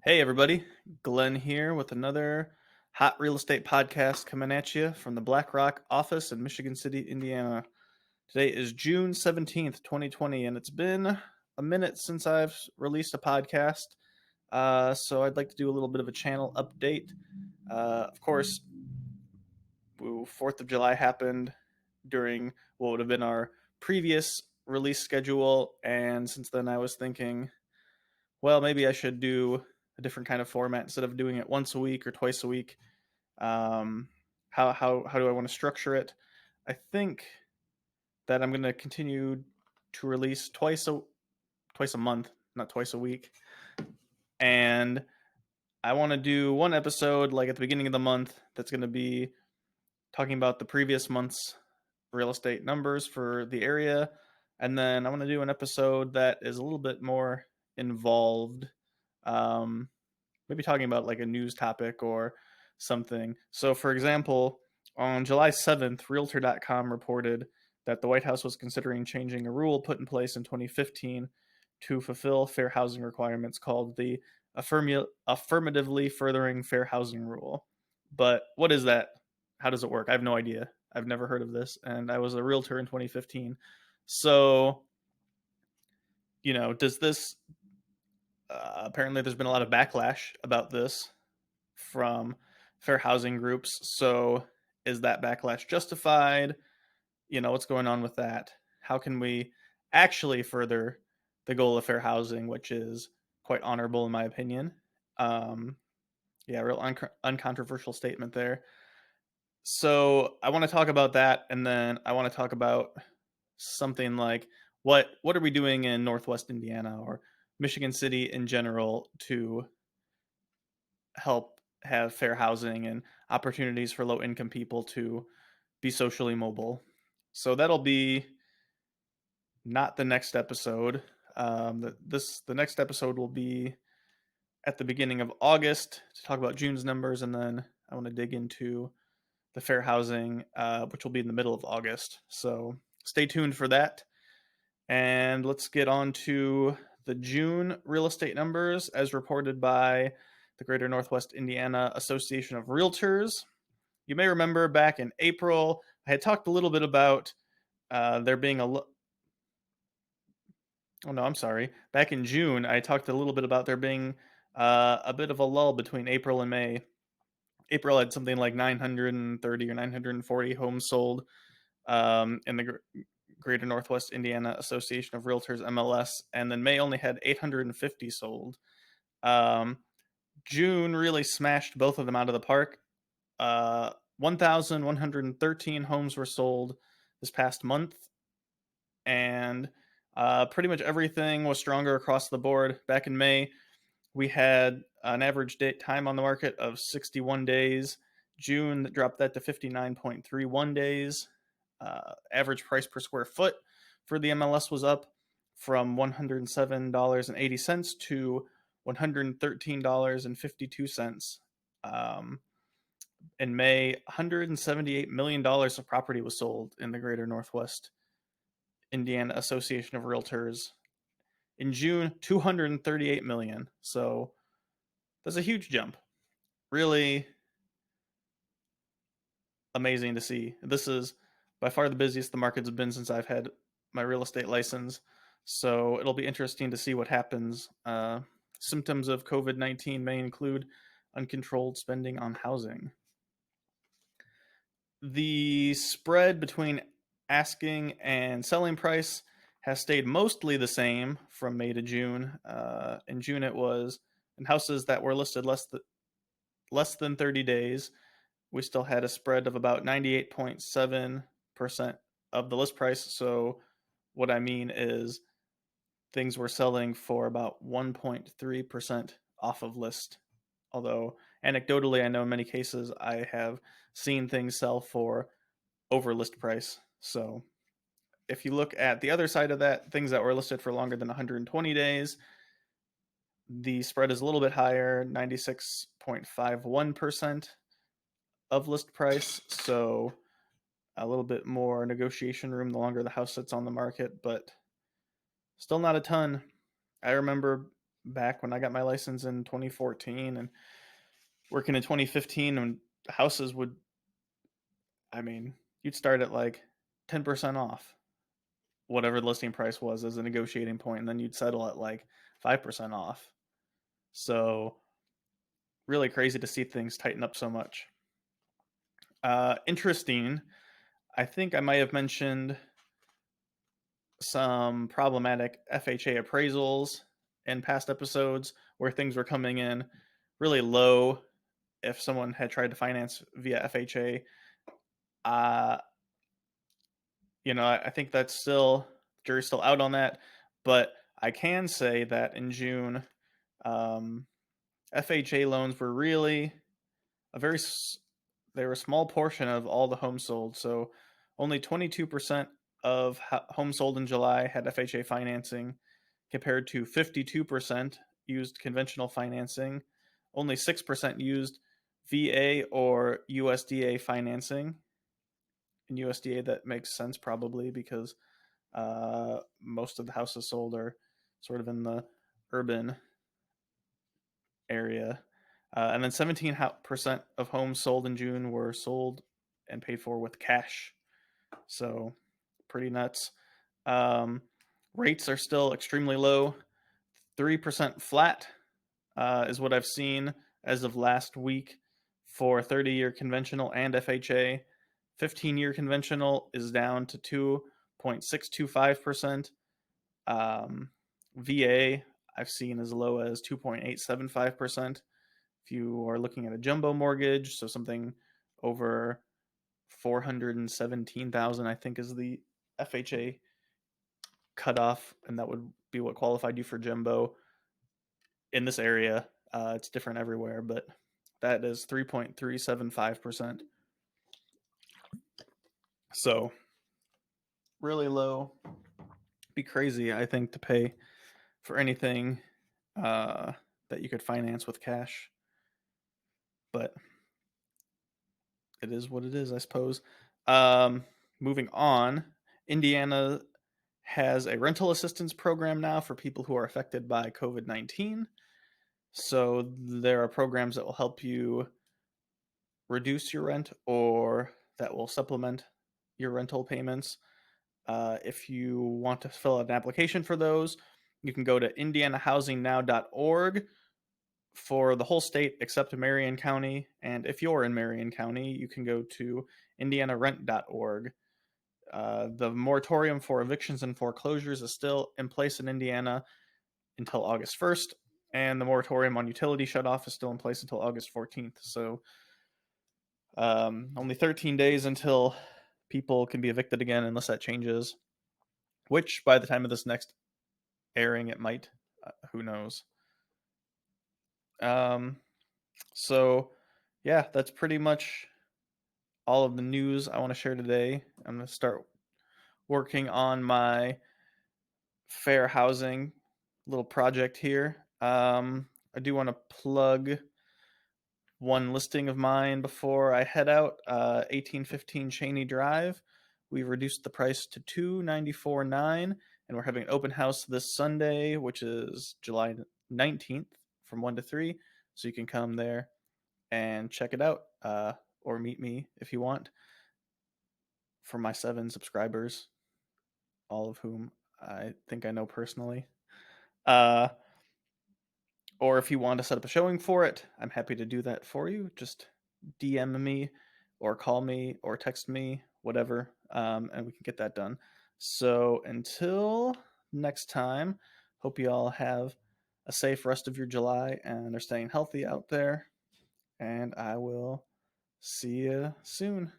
Hey, everybody. Glenn here with another hot real estate podcast coming at you from the BlackRock office in Michigan City, Indiana. Today is June 17th, 2020, and it's been a minute since I've released a podcast. So I'd like to do a little bit of a channel update. Of course, 4th of July happened during what would have been our previous release schedule, and since then I was thinking, well, maybe I should do a different kind of format instead of doing it once a week or twice a week. Um, how do I want to structure it? I think that I'm going to continue to release twice a month, not twice a week, and I want to do one episode like at the beginning of the month that's going to be talking about the previous month's real estate numbers for the area, and then I want to do an episode that is a little bit more involved. Um, Maybe talking about like a news topic or something. So, for example, on July 7th, Realtor.com reported that the White House was considering changing a rule put in place in 2015 to fulfill fair housing requirements called the Affirmatively Furthering Fair Housing Rule. But what is that? How does it work? I have no idea. I've never heard of this, and I was a realtor in 2015. So, does this apparently there's been a lot of backlash about this from fair housing groups. So is that backlash justified? What's going on with that? How can we actually further the goal of fair housing, which is quite honorable in my opinion? Um, yeah, real uncontroversial statement there. So I want to talk about that, and then I want to talk about something like what are we doing in Northwest Indiana or Michigan City in general to help have fair housing and opportunities for low income people to be socially mobile. So that'll be not the next episode. The next episode will be at the beginning of August to talk about June's numbers, and then I want to dig into the fair housing, which will be in the middle of August. So stay tuned for that. And let's get on to the June real estate numbers as reported by the Greater Northwest Indiana Association of Realtors. You may remember back in April, I had talked a little bit about there being oh no, I'm sorry. Back in June, I talked a little bit about there being a bit of a lull between April and May. April had something like 930 or 940 homes sold in the Greater Northwest Indiana Association of Realtors (MLS), and then May only had 850 sold. Um, June really smashed both of them out of the park. 1,113 homes were sold this past month, and pretty much everything was stronger across the board. Back in May, we had an average date time on the market of 61 days. June dropped that to 59.31 days. Average price per square foot for the MLS was up from $107.80 to $113.52. In May, $178 million of property was sold in the Greater Northwest Indiana Association of Realtors. In June, 238 million. So that's a huge jump. Really amazing to see. This is by far the busiest the market's been since I've had my real estate license. So it'll be interesting to see what happens. Symptoms of COVID-19 may include uncontrolled spending on housing. The spread between asking and selling price has stayed mostly the same from May to June. In June, it was in houses that were listed less than 30 days. We still had a spread of about 98.7% of the list price. So, what I mean is things were selling for about 1.3% off of list. Although, anecdotally, I know in many cases I have seen things sell for over list price. So, if you look at the other side of that, things that were listed for longer than 120 days, the spread is a little bit higher, 96.51% of list price. So a little bit more negotiation room the longer the house sits on the market, but still not a ton. I remember back when I got my license in 2014 and working in 2015, when houses would, I mean, you'd start at like 10% off whatever the listing price was as a negotiating point, and then you'd settle at like 5% off. So really crazy to see things tighten up so much. Interesting. I think I might have mentioned some problematic FHA appraisals in past episodes where things were coming in really low if someone had tried to finance via FHA. Uh, I think that's still, jury's still out on that, but I can say that in June, um, FHA loans were really a very they were a small portion of all the homes sold. So only 22% of homes sold in July had FHA financing, compared to 52% used conventional financing. Only 6% used VA or USDA financing. In USDA, that makes sense probably because most of the houses sold are sort of in the urban area. And then 17% of homes sold in June were sold and paid for with cash. So pretty nuts. Rates are still extremely low. 3% flat is what I've seen as of last week for 30-year conventional and FHA. 15-year conventional is down to 2.625%. VA I've seen as low as 2.875%. If you are looking at a jumbo mortgage, so something over 417,000, I think is the FHA cutoff, and that would be what qualified you for jumbo in this area. It's different everywhere, but that is 3.375%. So really low. Be crazy, I think, to pay for anything that you could finance with cash. But it is what it is, I suppose. Moving on, Indiana has a rental assistance program now for people who are affected by COVID-19. So there are programs that will help you reduce your rent or that will supplement your rental payments. If you want to fill out an application for those, you can go to indianahousingnow.org for the whole state except Marion County. And if you're in Marion County, you can go to indianarent.org. The moratorium for evictions and foreclosures is still in place in Indiana until August 1st, and the moratorium on utility shutoff is still in place until August 14th. So only 13 days until people can be evicted again, unless that changes, which by the time of this next airing, it might. Who knows? So, yeah, that's pretty much all of the news I want to share today. I'm going to start working on my fair housing little project here. I do want to plug one listing of mine before I head out. 1815 Cheney Drive. We've reduced the price to $294.9, and we're having an open house this Sunday, which is July 19th from 1 to 3. So you can come there and check it out, or meet me if you want. For my 7 subscribers, all of whom I think I know personally. Or if you want to set up a showing for it, I'm happy to do that for you. Just DM me or call me or text me, whatever, and we can get that done. So until next time, hope you all have a safe rest of your July and are staying healthy out there. And I will see you soon.